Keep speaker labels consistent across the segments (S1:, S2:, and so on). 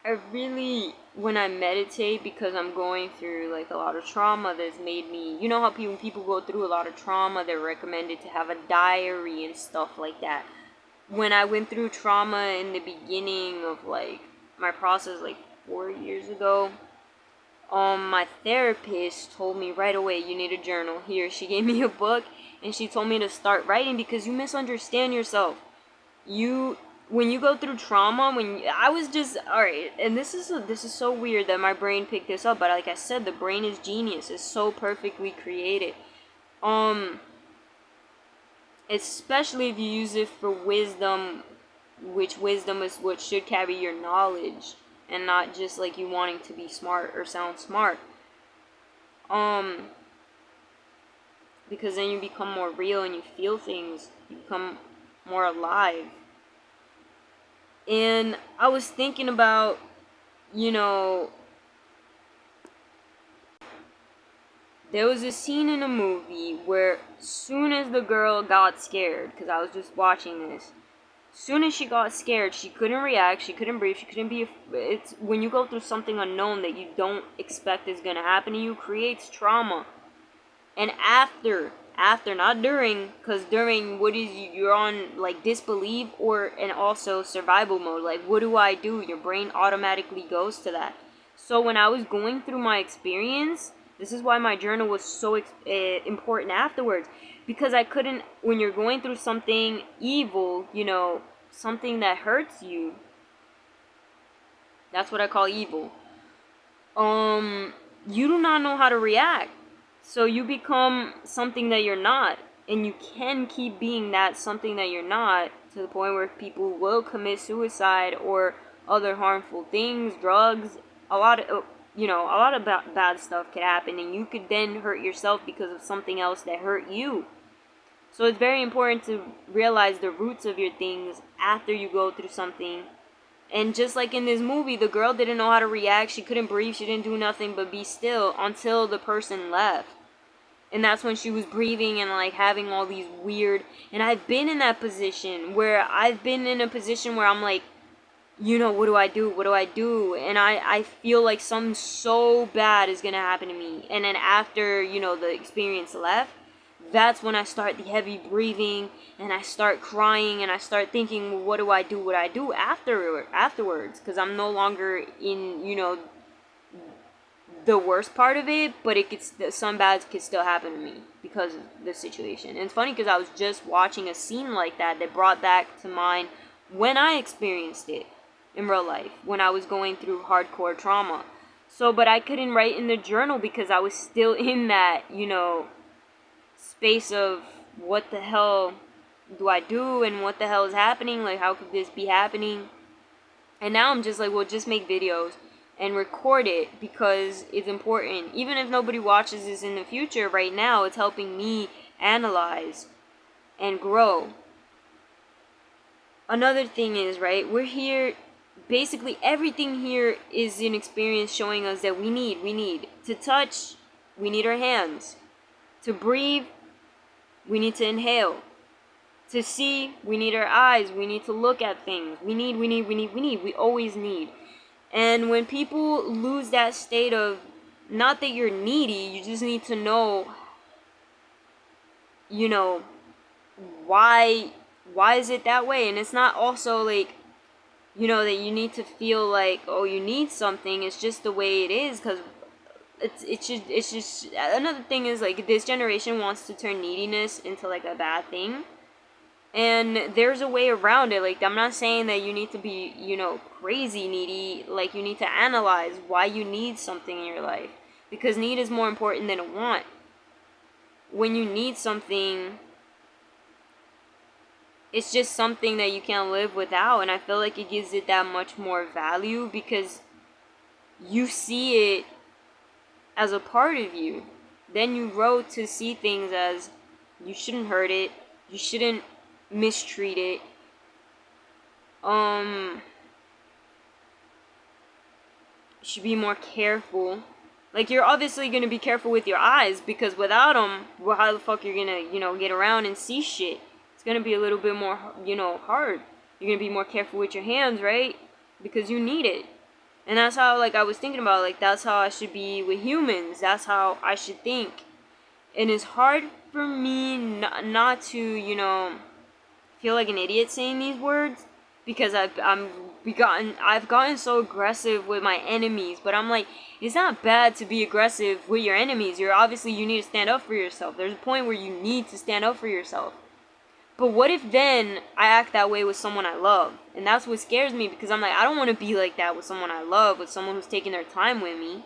S1: I really, when I meditate, because I'm going through like a lot of trauma that's made me, you know how people go through a lot of trauma, they're recommended to have a diary and stuff like that. When I went through trauma in the beginning of like my process, like 4 years ago, my therapist told me right away, you need a journal. Here, she gave me a book and she told me to start writing because you misunderstand yourself. You When you go through trauma, when I was just all right, and this is so weird that my brain picked this up, but like I said, the brain is genius. It's so perfectly created. Um, Especially if you use it for wisdom, which wisdom is what should carry your knowledge and not just like you wanting to be smart or sound smart. Um, because then you become more real and you feel things. You become more alive. And I was thinking about, you know, there was a scene in a movie where soon as the girl got scared, because I was just watching this, soon as she got scared, she couldn't react, she couldn't breathe, she couldn't be. It's when you go through something unknown that you don't expect is gonna happen to you, creates trauma. And after, not during, because during, what is, you're on like disbelief or and also survival mode. Like, what do I do? Your brain automatically goes to that. So when I was going through my experience, this is why my journal was so important afterwards, because I couldn't, when you're going through something evil, something that hurts you, that's what I call evil. You do not know how to react. So you become something that you're not. And you can keep being that something that you're not to the point where people will commit suicide or other harmful things, drugs, a lot of bad stuff could happen, and you could then hurt yourself because of something else that hurt you. So it's very important to realize the roots of your things after you go through something. And just like in this movie, the girl didn't know how to react. She couldn't breathe. She didn't do nothing but be still until the person left. And that's when she was breathing and like having all these weird. And I've been in that position where I'm like, what do I do? What do I do? And I feel like something so bad is going to happen to me. And then after, the experience left, that's when I start the heavy breathing and I start crying and I start thinking, well, what do I do? What I do afterwards? Because I'm no longer in, the worst part of it, but some bad could still happen to me because of the situation. And it's funny because I was just watching a scene like that brought back to mind when I experienced it in real life, when I was going through hardcore trauma. So, but I couldn't write in the journal because I was still in that, space of what the hell do I do and what the hell is happening? Like, how could this be happening? And now I'm just like, well, just make videos and record it because it's important. Even if nobody watches this in the future, right now it's helping me analyze and grow. Another thing is, right, we're here, basically everything here is an experience showing us that we need to touch, we need our hands. To breathe, we need to inhale. To see, we need our eyes. We need to look at things. We need. We always need. And when people lose that state of, not that you're needy, you just need to know, why is it that way? And it's not also like, that you need to feel like, oh, you need something. It's just the way it is, because it's just another thing is like this generation wants to turn neediness into like a bad thing. And there's a way around it. Like, I'm not saying that you need to be, crazy needy. Like, you need to analyze why you need something in your life. Because need is more important than a want. When you need something, it's just something that you can't live without. And I feel like it gives it that much more value because you see it as a part of you. Then you grow to see things as, you shouldn't hurt it. You shouldn't mistreat it. You should be more careful. Like, you're obviously gonna be careful with your eyes because without them, well, how the fuck you're gonna, get around and see shit? It's gonna be a little bit more, hard. You're gonna be more careful with your hands, right? Because you need it. And that's how, like, I was thinking about, like, that's how I should be with humans. That's how I should think. And it's hard for me not to, feel like an idiot saying these words, because I've gotten so aggressive with my enemies. But I'm like, it's not bad to be aggressive with your enemies. You need to stand up for yourself. There's a point where you need to stand up for yourself. But what if then I act that way with someone I love? And that's what scares me, because I'm like, I don't want to be like that with someone I love, with someone who's taking their time with me.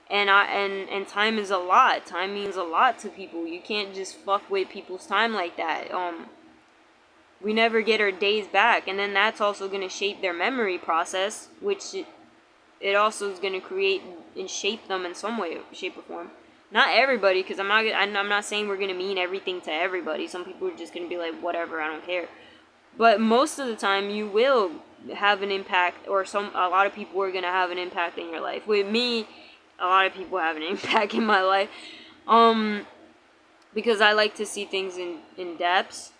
S1: And time is a lot. Time means a lot to people. You can't just fuck with people's time like that. We never get our days back, and then that's also going to shape their memory process, which it also is going to create and shape them in some way, shape or form. Not everybody, because I'm not saying we're going to mean everything to everybody. Some people are just going to be like, whatever, I don't care. But most of the time, you will have an impact, or a lot of people are going to have an impact in your life. With me, a lot of people have an impact in my life, because I like to see things in depth.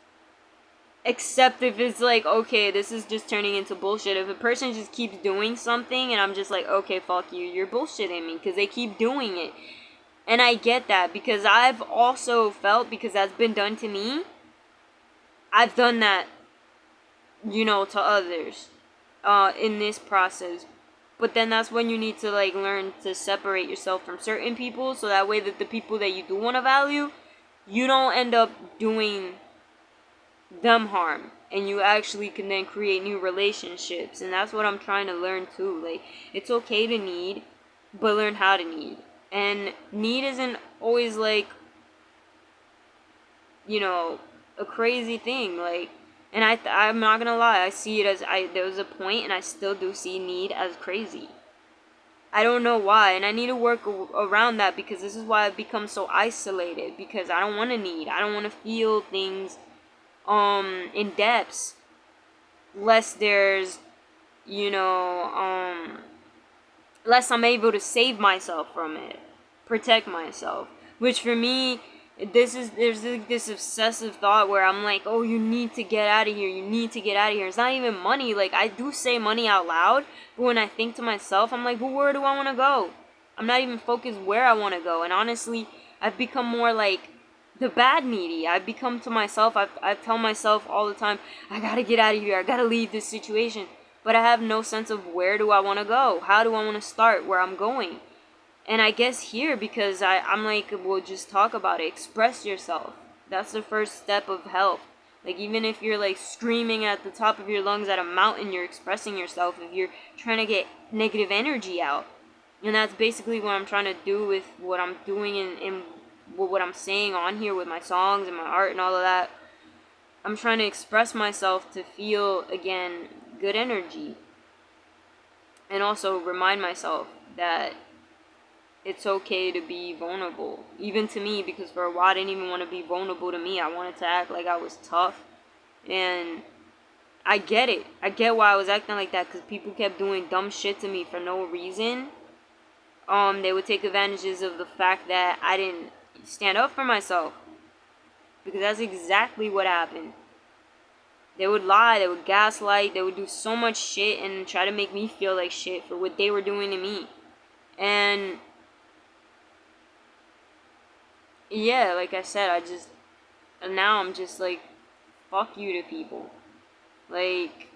S1: Except if it's like, okay, this is just turning into bullshit. If a person just keeps doing something and I'm just like, okay, fuck you, you're bullshitting me, because they keep doing it. And I get that, because I've also felt, because that's been done to me, I've done that, to others, in this process. But then that's when you need to, like, learn to separate yourself from certain people, so that way that the people that you do want to value, you don't end up doing them harm, and you actually can then create new relationships. And that's what I'm trying to learn too. Like, it's okay to need, but learn how to need. And need isn't always like, a crazy thing. Like, and I'm not gonna lie, I see it as, there was a point, and I still do see need as crazy. I don't know why, and I need to work around that, because this is why I've become so isolated, because I don't want to need. I don't want to feel things in depths, less there's, less I'm able to save myself from it, protect myself. Which for me, there's this obsessive thought where I'm like, oh, you need to get out of here, you need to get out of here. It's not even money. Like, I do say money out loud, but when I think to myself, I'm like, well, where do I want to go? I'm not even focused where I want to go. And honestly, I've become more like the bad needy. I've become to myself, I tell myself all the time, I gotta get out of here, I gotta leave this situation. But I have no sense of where do I want to go? How do I want to start where I'm going? And I guess here, because I'm like, well, just talk about it. Express yourself. That's the first step of health. Like, even if you're like screaming at the top of your lungs at a mountain, you're expressing yourself. If you're trying to get negative energy out. And that's basically what I'm trying to do with what I'm doing in what I'm saying on here with my songs and my art and all of that. I'm trying to express myself to feel, again, good energy. And also remind myself that it's okay to be vulnerable. Even to me, because for a while I didn't even want to be vulnerable to me. I wanted to act like I was tough. And I get it. I get why I was acting like that, because people kept doing dumb shit to me for no reason. They would take advantages of the fact that I didn't stand up for myself. Because that's exactly what happened. They would lie, they would gaslight, they would do so much shit and try to make me feel like shit for what they were doing to me. And yeah, like I said, now I'm just like, fuck you to people. Like,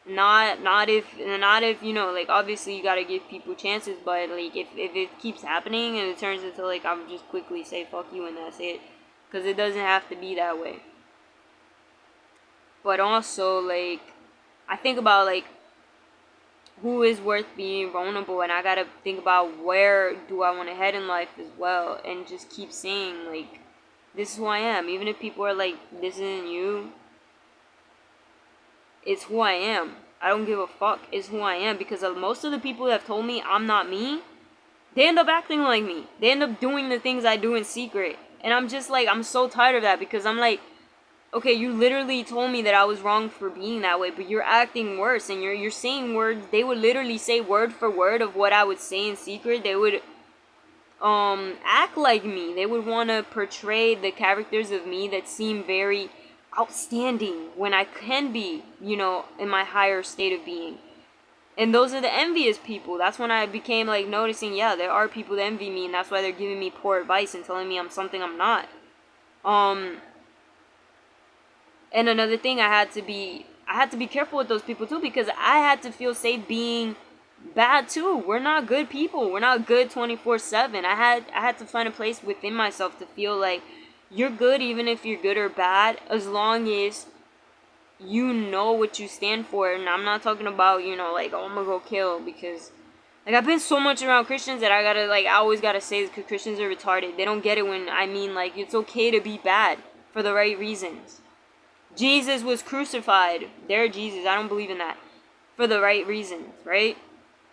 S1: not if, like, obviously you gotta give people chances, but like, if it keeps happening and it turns into like, I'm just quickly say fuck you and that's it. Because it doesn't have to be that way. But also, like, I think about, like, who is worth being vulnerable, and I gotta think about where do I want to head in life as well, and just keep saying, like, this is who I am. Even if people are like, this isn't you, it's who I am. I don't give a fuck. It's who I am, because most of the people that have told me I'm not me, they end up acting like me. They end up doing the things I do in secret. And I'm just like, I'm so tired of that, because I'm like, okay, you literally told me that I was wrong for being that way, but you're acting worse, and you're saying words. They would literally say word for word of what I would say in secret. They would act like me. They would want to portray the characters of me that seem very outstanding when I can be, in my higher state of being. And those are the envious people. That's when I became like noticing, yeah, there are people that envy me, and that's why they're giving me poor advice and telling me I'm something I'm not. And another thing, I had to be careful with those people too, because I had to feel safe being bad too. We're not good people. We're not good 24/7. I had to find a place within myself to feel like you're good, even if you're good or bad, as long as you know what you stand for. And I'm not talking about, like, oh, I'm gonna go kill, because like I've been so much around Christians that I always gotta say this, because Christians are retarded. They don't get it when I mean, like, it's okay to be bad for the right reasons. Jesus was crucified. They're Jesus. I don't believe in that. For the right reasons, right?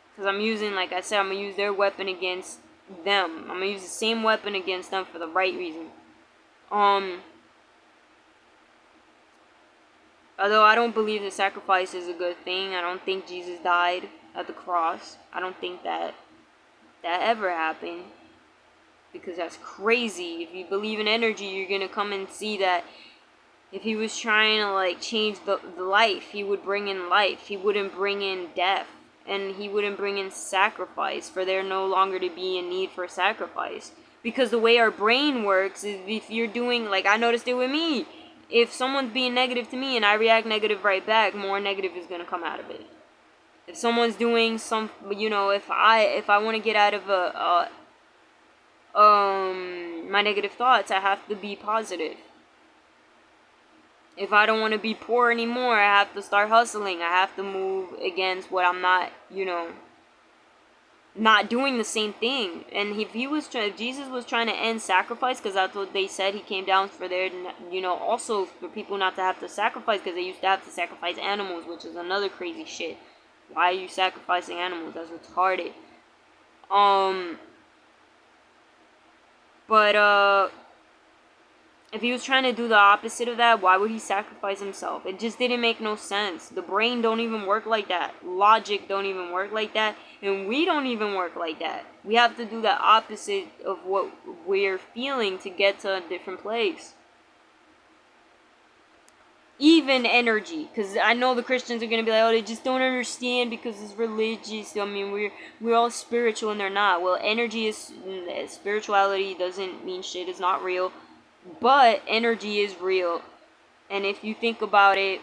S1: Because I'm using, like I said, I'm going to use their weapon against them. I'm going to use the same weapon against them for the right reason. Although I don't believe that sacrifice is a good thing. I don't think Jesus died at the cross. I don't think that ever happened. Because that's crazy. If you believe in energy, you're going to come and see that if he was trying to, like, change the life, he would bring in life. He wouldn't bring in death. And he wouldn't bring in sacrifice, for there no longer to be a need for sacrifice. Because the way our brain works is, if you're doing, like, I noticed it with me. If someone's being negative to me and I react negative right back, more negative is going to come out of it. If someone's doing some, if I want to get out of my negative thoughts, I have to be positive. If I don't want to be poor anymore, I have to start hustling. I have to move against what I'm not, not doing the same thing. And if Jesus was trying to end sacrifice, because that's what they said, he came down for there, also for people not to have to sacrifice, because they used to have to sacrifice animals, which is another crazy shit. Why are you sacrificing animals? That's retarded. But if he was trying to do the opposite of that, why would he sacrifice himself? It just didn't make no sense. The brain don't even work like that. Logic don't even work like that. And we don't even work like that. We have to do the opposite of what we're feeling to get to a different place. Even energy. Because I know the Christians are going to be like, oh, they just don't understand because it's religious. I mean, we're all spiritual, and they're not. Well, energy is... Spirituality doesn't mean shit. It's not real. But energy is real. And if you think about it,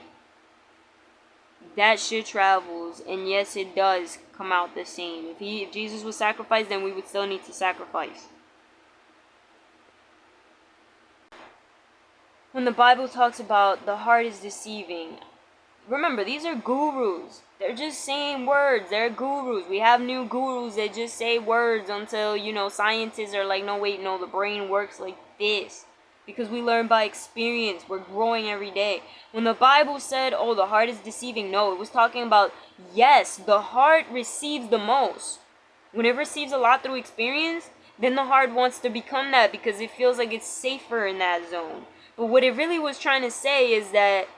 S1: that shit travels. And yes, it does come out the same. If Jesus was sacrificed, then we would still need to sacrifice. When the Bible talks about the heart is deceiving, remember, these are gurus. They're just saying words. They're gurus. We have new gurus that just say words until, scientists are like, no, wait, no, the brain works like this. Because we learn by experience. We're growing every day. When the Bible said, oh, the heart is deceiving, no, it was talking about, yes, the heart receives the most. When it receives a lot through experience, then the heart wants to become that because it feels like it's safer in that zone. But what it really was trying to say is that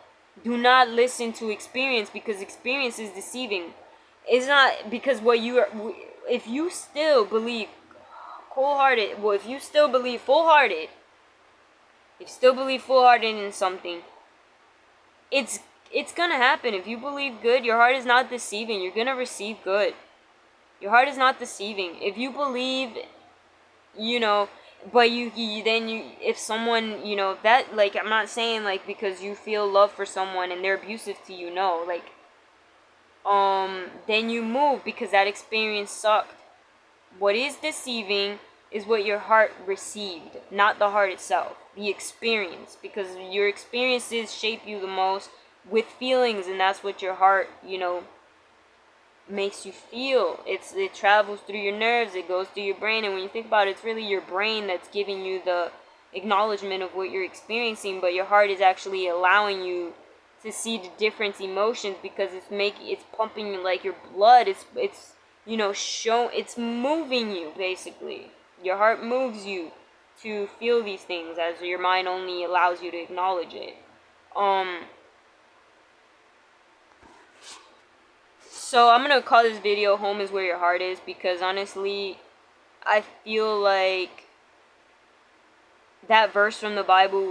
S1: do not listen to experience, because experience is deceiving. It's not because if you still believe wholehearted, well, if you still believe full-hearted in something, it's gonna happen. If you believe good, your heart is not deceiving. You're gonna receive good. Your heart is not deceiving. If you believe, but if someone, that, like, I'm not saying, like, because you feel love for someone and they're abusive to you, no, like, then you move because that experience sucked. What is deceiving is what your heart received, not the heart itself, the experience, because your experiences shape you the most with feelings, and that's what your heart, makes you feel. It travels through your nerves, it goes through your brain, and when you think about it, it's really your brain that's giving you the acknowledgement of what you're experiencing, but your heart is actually allowing you to see the different emotions, because it's pumping like your blood. It's it's moving you, basically. Your heart moves you to feel these things, as your mind only allows you to acknowledge it. So I'm gonna call this video "Home is Where Your Heart Is," because honestly, I feel like that verse from the Bible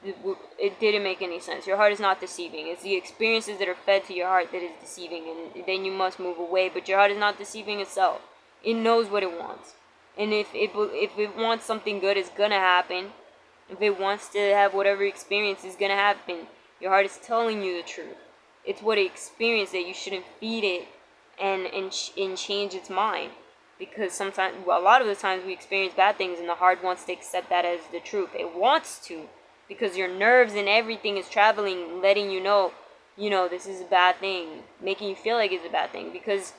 S1: it didn't make any sense. Your heart is not deceiving. It's the experiences that are fed to your heart that is deceiving, and then you must move away. But your heart is not deceiving itself. It knows what it wants, and if it wants something good, it's gonna happen. If it wants to have whatever experience is gonna happen, your heart is telling you the truth. It's what it experienced that you shouldn't feed it and change its mind. Because sometimes, well, a lot of the times we experience bad things and the heart wants to accept that as the truth. It wants to, because your nerves and everything is traveling, letting you know, this is a bad thing, making you feel like it's a bad thing, because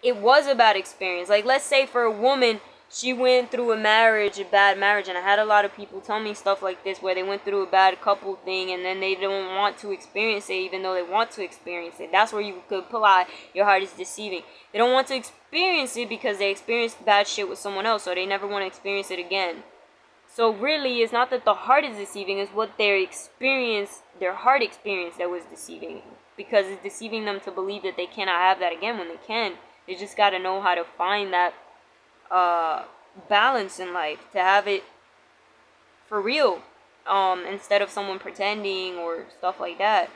S1: it was a bad experience. Like, let's say for a woman, she went through a bad marriage, and I had a lot of people tell me stuff like this, where they went through a bad couple thing, and then they don't want to experience it, even though they want to experience it. That's where you could apply your heart is deceiving. They don't want to experience it because they experienced bad shit with someone else, so they never want to experience it again. So really, it's not that the heart is deceiving, it's what their heart experience that was deceiving. Because it's deceiving them to believe that they cannot have that again when they can. They just got to know how to find that balance in life, to have it for real, instead of someone pretending or stuff like that.